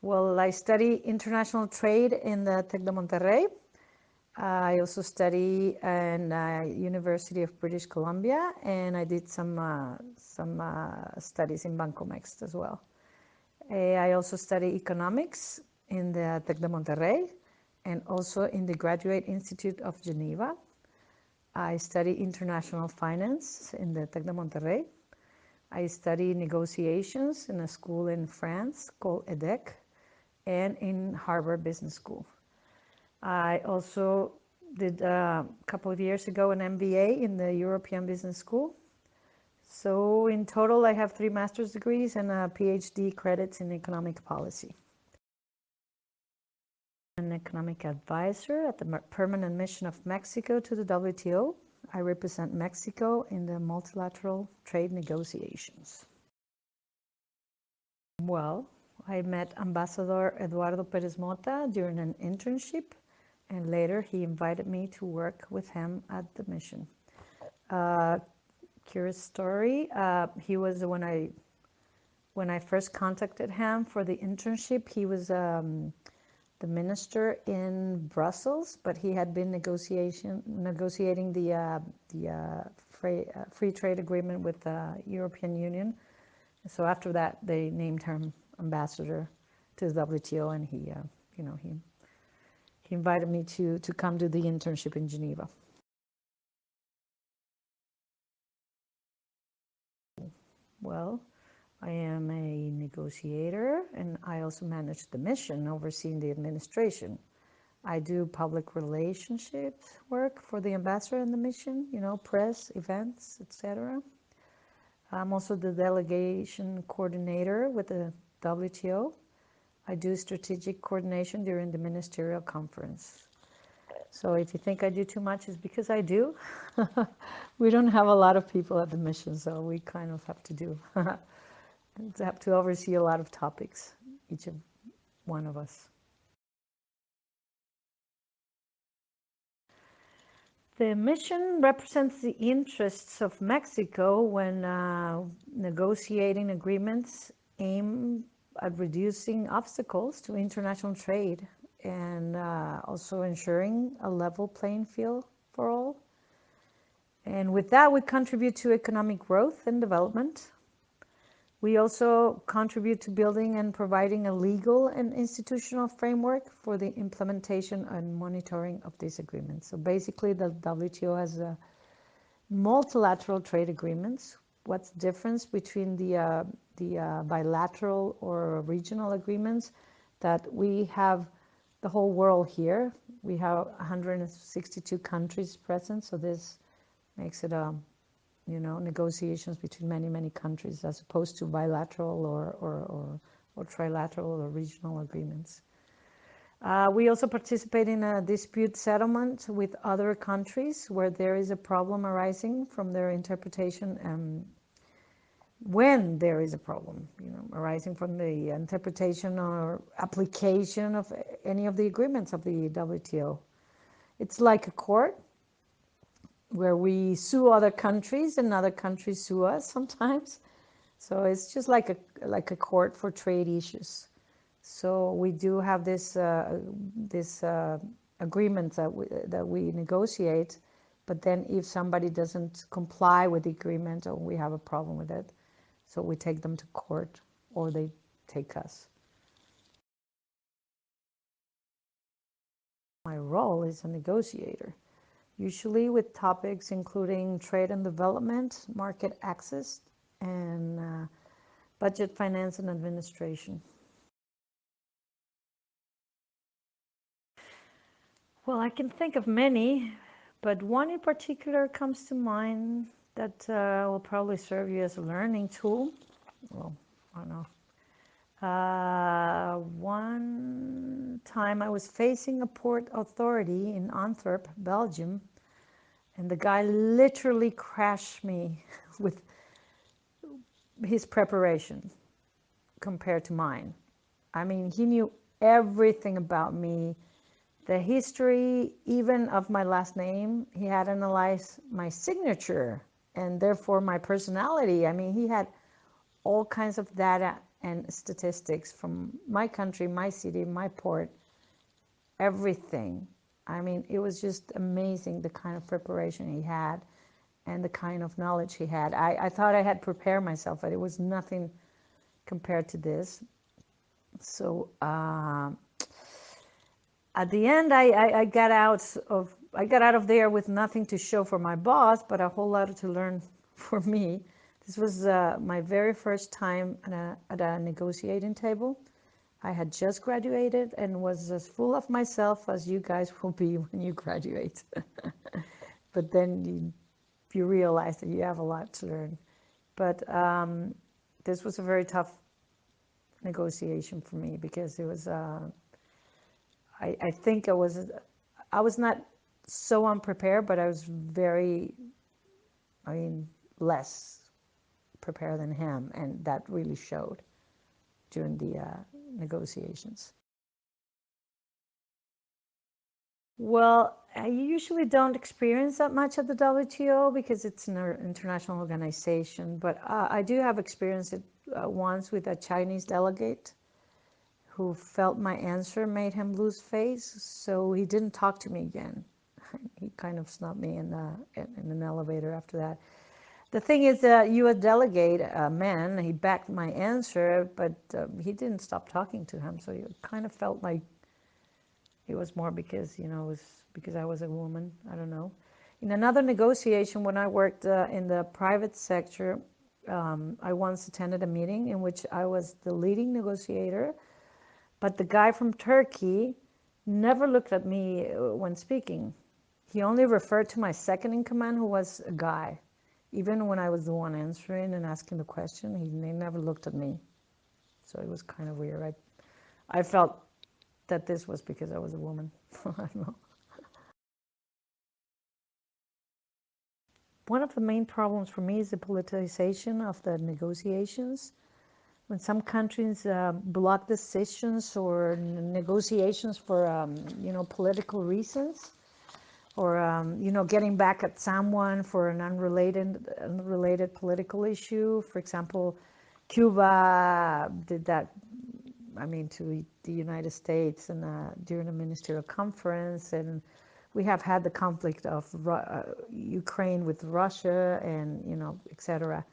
Well, I study international trade in the Tec de Monterrey. I also study in University of British Columbia, and I did some studies in Bancomext as well. I also study economics in the Tec de Monterrey and also in the Graduate Institute of Geneva. I study international finance in the Tec de Monterrey. I study negotiations in a school in France called EDEC and in Harvard Business School. I also did a couple of years ago an MBA in the European Business School. So in total, I have 3 master's degrees and a PhD credits in economic policy. I'm an economic advisor at the Permanent Mission of Mexico to the WTO. I represent Mexico in the multilateral trade negotiations. Well, I met Ambassador Eduardo Perez Mota during an internship, and later he invited me to work with him at the mission. Curious story, he was when I first contacted him for the internship, he was the minister in Brussels, but he had been negotiating the free trade agreement with the European Union. So after that, they named him ambassador to the WTO, and he invited me to come do the internship in Geneva. Well, I am a negotiator, and I also manage the mission, overseeing the administration. I do public relationships work for the ambassador and the mission, press, events, etc. I'm also the delegation coordinator with the WTO. I do strategic coordination during the ministerial conference. So if you think I do too much, it's because I do. We don't have a lot of people at the mission, so we kind of have to oversee a lot of topics, each of one of us. The mission represents the interests of Mexico when negotiating agreements aimed at reducing obstacles to international trade and also ensuring a level playing field for all. And with that, we contribute to economic growth and development. We also contribute to building and providing a legal and institutional framework for the implementation and monitoring of these agreements. So basically, the WTO has multilateral trade agreements. What's the difference between the bilateral or regional agreements? That we have the whole world here. We have 162 countries present, so this makes it negotiations between many countries as opposed to bilateral or trilateral or regional agreements. We also participate in a dispute settlement with other countries where there is a problem arising from their interpretation, and when there is a problem, arising from the interpretation or application of any of the agreements of the WTO. It's like a court where we sue other countries and other countries sue us sometimes. So it's just like a court for trade issues. So we do have this agreement that we negotiate, but then if somebody doesn't comply with the agreement or we have a problem with it, so we take them to court or they take us. My role is a negotiator, usually with topics including trade and development, market access, and budget, finance, and administration. Well, I can think of many, but one in particular comes to mind that will probably serve you as a learning tool. Well, I don't know. One time I was facing a port authority in Antwerp, Belgium, and the guy literally crashed me with his preparation compared to mine. I mean, he knew everything about me, the history even of my last name. He had analyzed my signature and therefore my personality. I mean, he had all kinds of data and statistics from my country, my city, my port, everything. I mean, it was just amazing the kind of preparation he had and the kind of knowledge he had. I thought I had prepared myself, but it was nothing compared to this. So at the end, I got out of there with nothing to show for my boss, but a whole lot to learn for me. This was my very first time at a negotiating table. I had just graduated and was as full of myself as you guys will be when you graduate. But then you realize that you have a lot to learn. But this was a very tough negotiation for me because it was, I think I was not so unprepared, but I was less prepared than him, and that really showed during the negotiations. Well, I usually don't experience that much at the WTO because it's an international organization, but I do have experience it once with a Chinese delegate who felt my answer made him lose face, so he didn't talk to me again. He kind of snubbed me in an elevator after that. The thing is that U.S. delegate, man, he backed my answer, but he didn't stop talking to him, so it kind of felt like it was more because, it was because I was a woman. I don't know. In another negotiation, when I worked in the private sector, I once attended a meeting in which I was the leading negotiator, but the guy from Turkey never looked at me when speaking. He only referred to my second in command, who was a guy. Even when I was the one answering and asking the question, he never looked at me. So it was kind of weird. I felt that this was because I was a woman. I don't know. One of the main problems for me is the politicization of the negotiations. When some countries block decisions or negotiations for, political reasons, or, getting back at someone for an unrelated political issue. For example, Cuba did that, to the United States and during a ministerial conference, and we have had the conflict of Ukraine with Russia and, etc.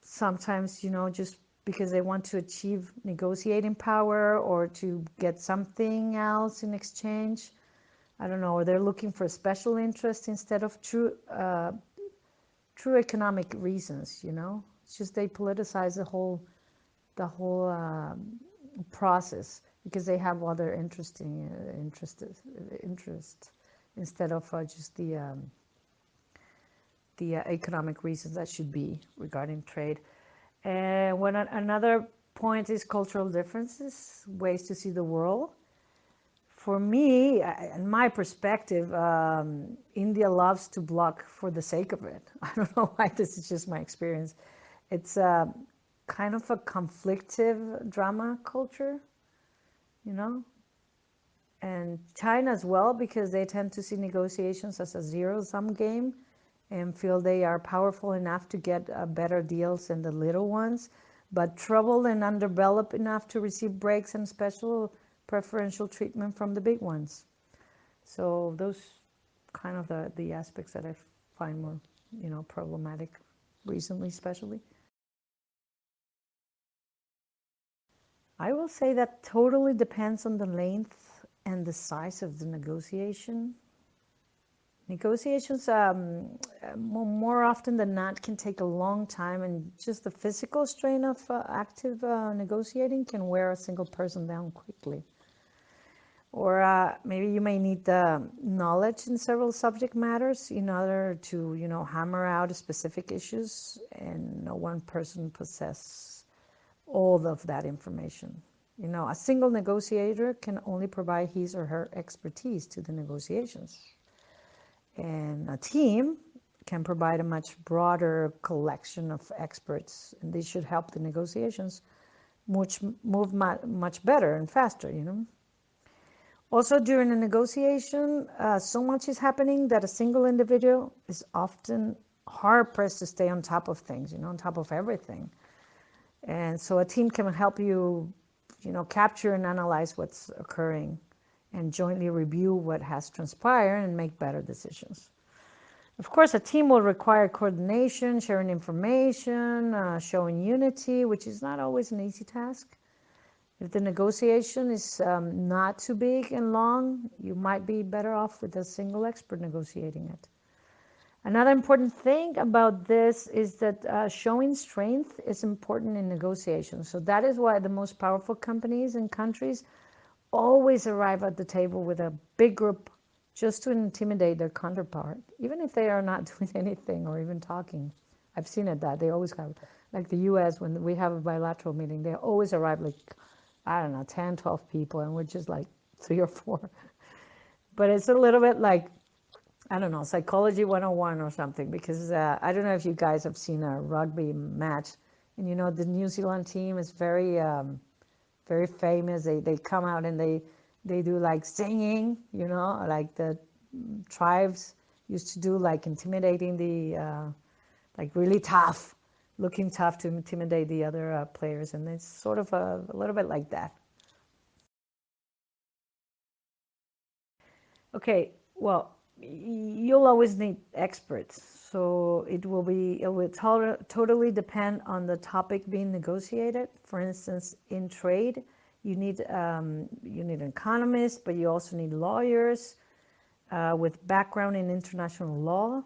Sometimes, just because they want to achieve negotiating power or to get something else in exchange, I don't know, or they're looking for special interest instead of true economic reasons, It's just they politicize the whole process because they have other interest instead of just the economic reasons that should be regarding trade. And when another point is cultural differences, ways to see the world. For me, in my perspective, India loves to block for the sake of it. I don't know why, this is just my experience. It's kind of a conflictive drama culture, and China as well, because they tend to see negotiations as a zero-sum game and feel they are powerful enough to get better deals than the little ones, but troubled and undeveloped enough to receive breaks and special preferential treatment from the big ones. So those kind of the aspects that I find more, problematic recently, especially. I will say that totally depends on the length and the size of the negotiation. Negotiations, more often than not, can take a long time, and just the physical strain of active negotiating can wear a single person down quickly. Or maybe you may need the knowledge in several subject matters in order to, hammer out specific issues, and no one person possesses all of that information. A single negotiator can only provide his or her expertise to the negotiations. And a team can provide a much broader collection of experts, and they should help the negotiations move much better and faster, Also, during a negotiation, so much is happening that a single individual is often hard-pressed to stay on top of things, on top of everything. And so a team can help you, capture and analyze what's occurring and jointly review what has transpired and make better decisions. Of course, a team will require coordination, sharing information, showing unity, which is not always an easy task. If the negotiation is not too big and long, you might be better off with a single expert negotiating it. Another important thing about this is that showing strength is important in negotiations. So that is why the most powerful companies and countries always arrive at the table with a big group just to intimidate their counterpart, even if they are not doing anything or even talking. I've seen it that they always have, like the US, when we have a bilateral meeting, they always arrive like, I don't know, 10, 12 people, and we're just like 3 or 4. But it's a little bit like, I don't know, psychology 101 or something, because I don't know if you guys have seen a rugby match, and the New Zealand team is very, very famous. They come out and they do like singing, like the tribes used to do, like intimidating the, like really tough, looking tough to intimidate the other players. And it's sort of a little bit like that. Okay, well, you'll always need experts. So it will totally depend on the topic being negotiated. For instance, in trade, you need an economist, but you also need lawyers with background in international law.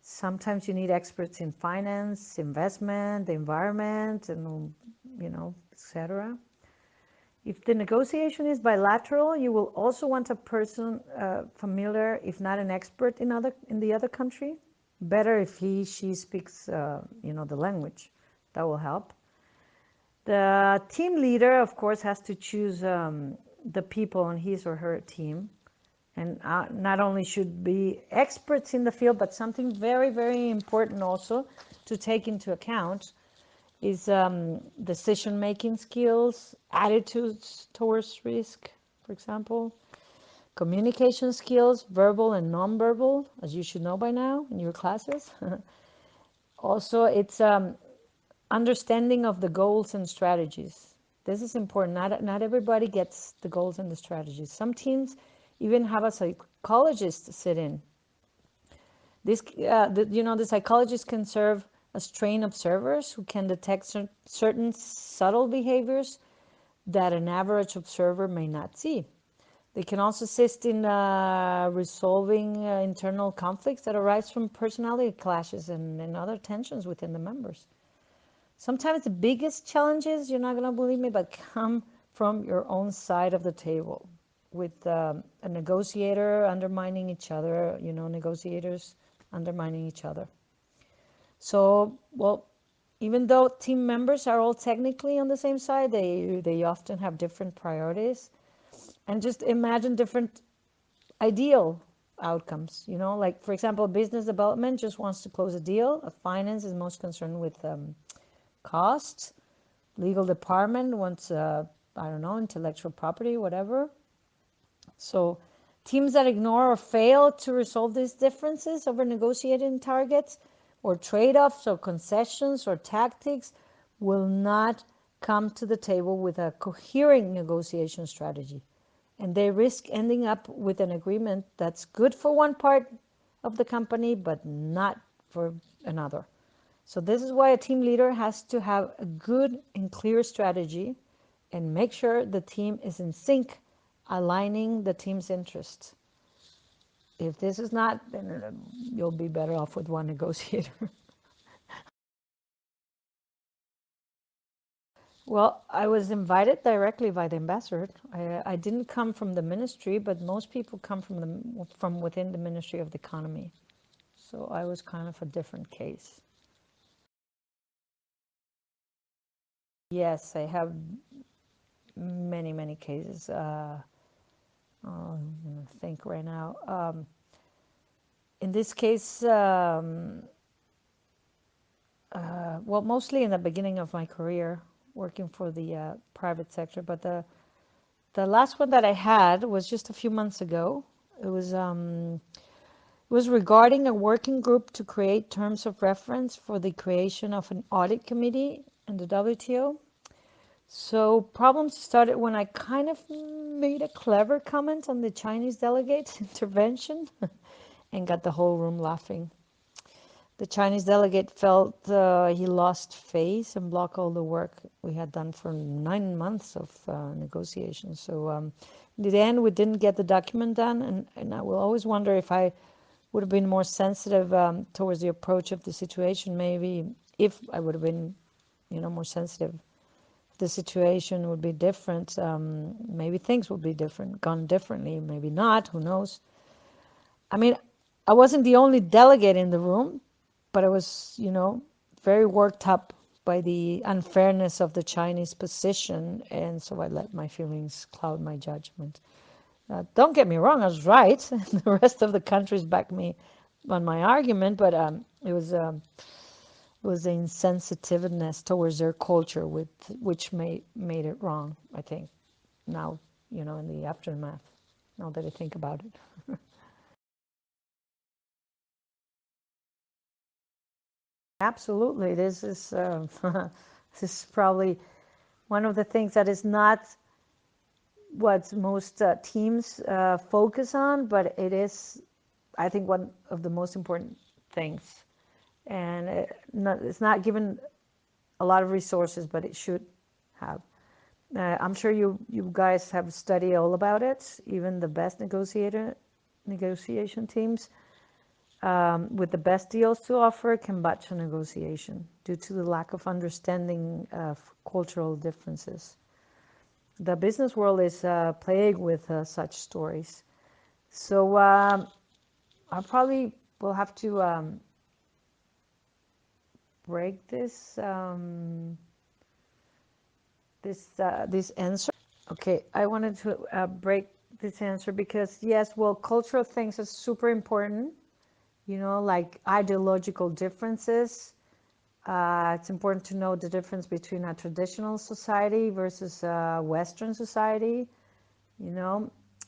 Sometimes you need experts in finance, investment, the environment, and etc. If the negotiation is bilateral, you will also want a person familiar, if not an expert in the other country. Better if she speaks, the language. That will help. The team leader, of course, has to choose the people on his or her team, and not only should be experts in the field, but something very, very important also to take into account is decision-making skills, attitudes towards risk, for example, communication skills, verbal and non-verbal, as you should know by now in your classes. Also, it's understanding of the goals and strategies. This is important. Not everybody gets the goals and the strategies. Some teams even have a psychologist sit in. The psychologist can serve as trained observers who can detect certain subtle behaviors that an average observer may not see. They can also assist in resolving internal conflicts that arise from personality clashes and other tensions within the members. Sometimes the biggest challenges, you're not going to believe me, but come from your own side of the table, with a negotiator undermining each other, negotiators undermining each other. So, well, even though team members are all technically on the same side, they often have different priorities. And just imagine different ideal outcomes, like, for example, business development just wants to close a deal. Finance is most concerned with costs. Legal department wants, I don't know, intellectual property, whatever. So teams that ignore or fail to resolve these differences over negotiating targets or trade-offs or concessions or tactics will not come to the table with a coherent negotiation strategy. And they risk ending up with an agreement that's good for one part of the company, but not for another. So this is why a team leader has to have a good and clear strategy and make sure the team is in sync, aligning the team's interests. If this is not, then you'll be better off with one negotiator. Well, I was invited directly by the ambassador. I didn't come from the ministry, but most people come from within the Ministry of the Economy. So I was kind of a different case. Yes, I have many, many cases. I'm going to think right now. In this case, well, mostly in the beginning of my career, working for the private sector. But the last one that I had was just a few months ago. It was regarding a working group to create terms of reference for the creation of an audit committee in the WTO. So problems started when I kind of made a clever comment on the Chinese delegate's intervention and got the whole room laughing. The Chinese delegate felt he lost face and blocked all the work we had done for 9 months of negotiations. So in the end, we didn't get the document done, and I will always wonder if I would have been more sensitive towards the approach of the situation. Maybe if I would have been, more sensitive, the situation would be different. Maybe things would be different, gone differently. Maybe not. Who knows? I mean, I wasn't the only delegate in the room, but I was, very worked up by the unfairness of the Chinese position, and so I let my feelings cloud my judgment. Don't get me wrong, I was right. The rest of the countries backed me on my argument, but it was the insensitiveness towards their culture which made it wrong, I think, now, in the aftermath, now that I think about it. Absolutely. This is this is probably one of the things that is not what most teams focus on, but it is, I think, one of the most important things. And it's not given a lot of resources, but it should have. I'm sure you guys have studied all about it. Even the best negotiation teams with the best deals to offer can botch a negotiation due to the lack of understanding of cultural differences. The business world is plagued with such stories. So I probably will have to break this this answer. Okay, I wanted to break this answer because yes, well, cultural things are super important. Like ideological differences. It's important to know the difference between a traditional society versus a Western society.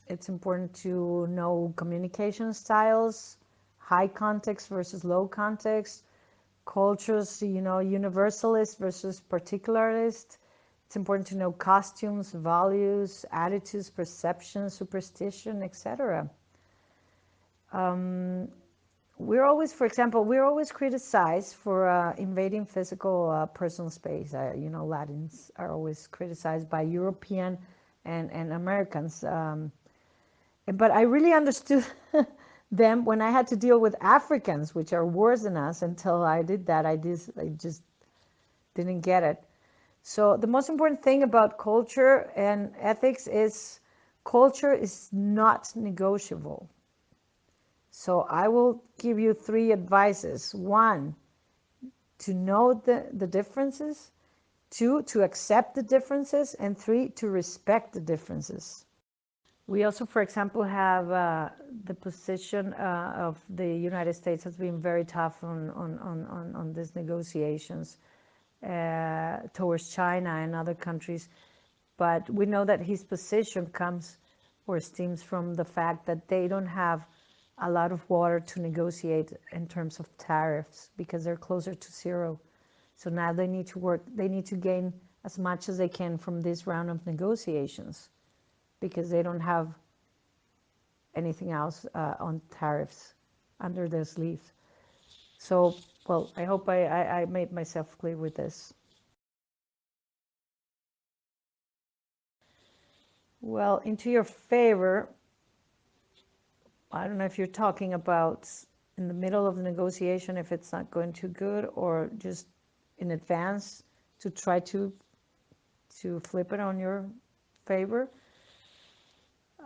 It's important to know communication styles, high context versus low context, cultures, universalist versus particularist. It's important to know costumes, values, attitudes, perception, superstition, etc. For example, we're always criticized for invading physical personal space. Latins are always criticized by European and Americans. But I really understood them when I had to deal with Africans, which are worse than us. Until I did that, I just didn't get it. So the most important thing about culture and ethics is culture is not negotiable. So I will give you 3 advices. 1, to know the differences. 2, to accept the differences. And 3, to respect the differences. We also, for example, have the position of the United States has been very tough on these negotiations towards China and other countries. But we know that his position comes or stems from the fact that they don't have a lot of water to negotiate in terms of tariffs because they're closer to zero. So now they need to gain as much as they can from this round of negotiations because they don't have anything else on tariffs under their sleeves. So, well, I hope I made myself clear with this. Well, into your favor, I don't know if you're talking about in the middle of the negotiation if it's not going too good, or just in advance to try to flip it on your favor.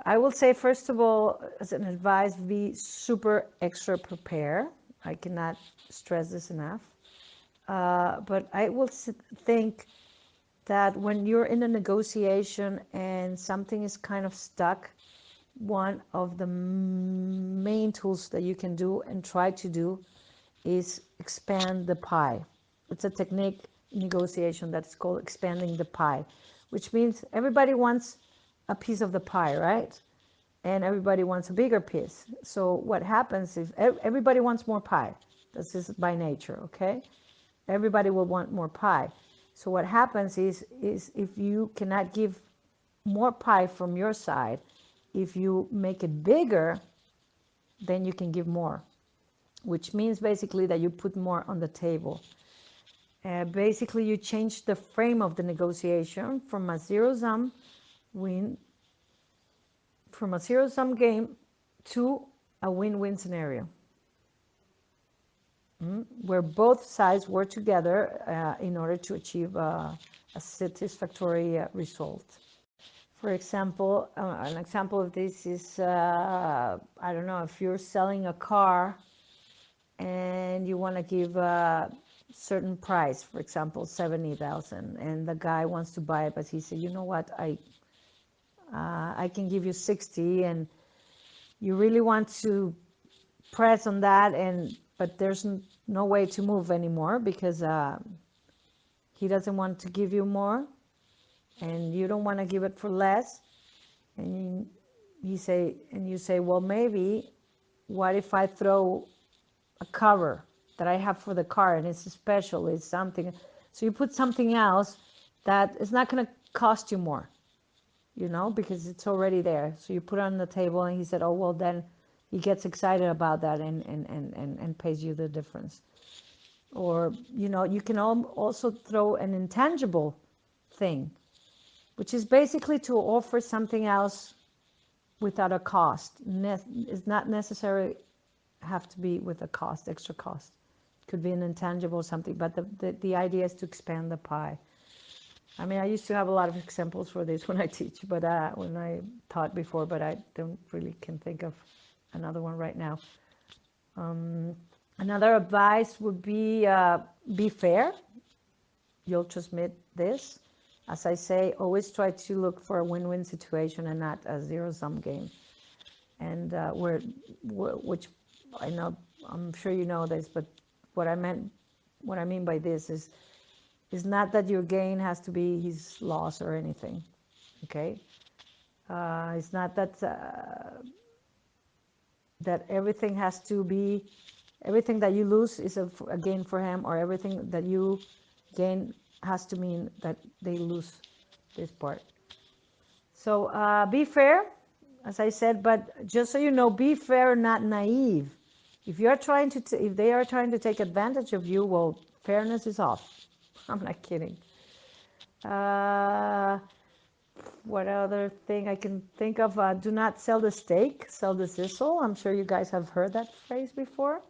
I will say, first of all, as an advice, be super extra prepared. I cannot stress this enough. But I will think that when you're in a negotiation and something is kind of stuck, one of the main tools that you can do and try to do is expand the pie. It's a technique in negotiation that's called expanding the pie, which means everybody wants a piece of the pie, right? And everybody wants a bigger piece. So what happens is everybody wants more pie. This is by nature, okay? Everybody will want more pie. So what happens is if you cannot give more pie from your side, if you make it bigger, then you can give more, which means basically that you put more on the table. Basically, you change the frame of the negotiation from a zero-sum game to a win-win scenario, where both sides work together in order to achieve a satisfactory result. For example, an example of this is, I don't know, if you're selling a car and you want to give a certain price, for example, 70,000, and the guy wants to buy it, but he said, you know what, I can give you 60, and you really want to press on that, but there's no way to move anymore because he doesn't want to give you more, and you don't want to give it for less, and you say, well, maybe, what if I throw a cover that I have for the car, and it's special, it's something, so you put something else that is not going to cost you more, because it's already there. So you put it on the table, and he said, oh, well, then he gets excited about that and pays you the difference. Or, you can also throw an intangible thing, which is basically to offer something else without a cost. It's not necessarily have to be with a cost, extra cost. It could be an intangible something, but the idea is to expand the pie. I mean, I used to have a lot of examples for this when I teach, but when I taught before, but I don't really can think of another one right now. Another advice would be fair. You'll transmit this. As I say, always try to look for a win-win situation and not a zero-sum game. And which I know, I'm sure you know this, but what I mean by this is not that your gain has to be his loss or anything. Okay, it's not that that everything has to be, everything that you lose is a gain for him, or everything that you gain has to mean that they lose this part. So be fair, as I said, but just so you know, be fair, not naive. If they are trying to take advantage of you, well, fairness is off. I'm not kidding. What other thing I can think of? Do not sell the steak, sell the sizzle. I'm sure you guys have heard that phrase before.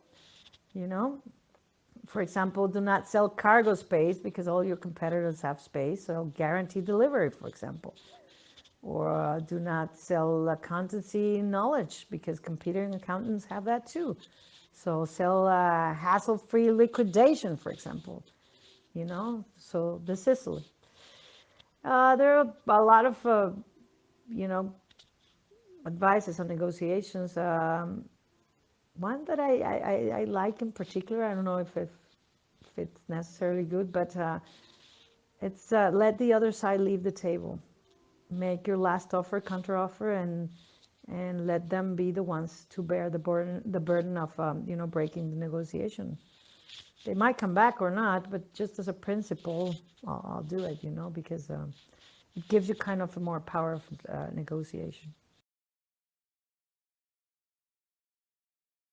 For example, do not sell cargo space because all your competitors have space. So guarantee delivery, for example. Or do not sell accountancy knowledge because competing accountants have that too. So sell hassle-free liquidation, for example. So the Sicily. There are a lot of, advices on negotiations. One that I like in particular, I don't know if it's necessarily good, but it's let the other side leave the table. Make your last offer, counter offer, and let them be the ones to bear the burden of breaking the negotiation. They might come back or not, but just as a principle, I'll do it, because it gives you kind of a more power of negotiation.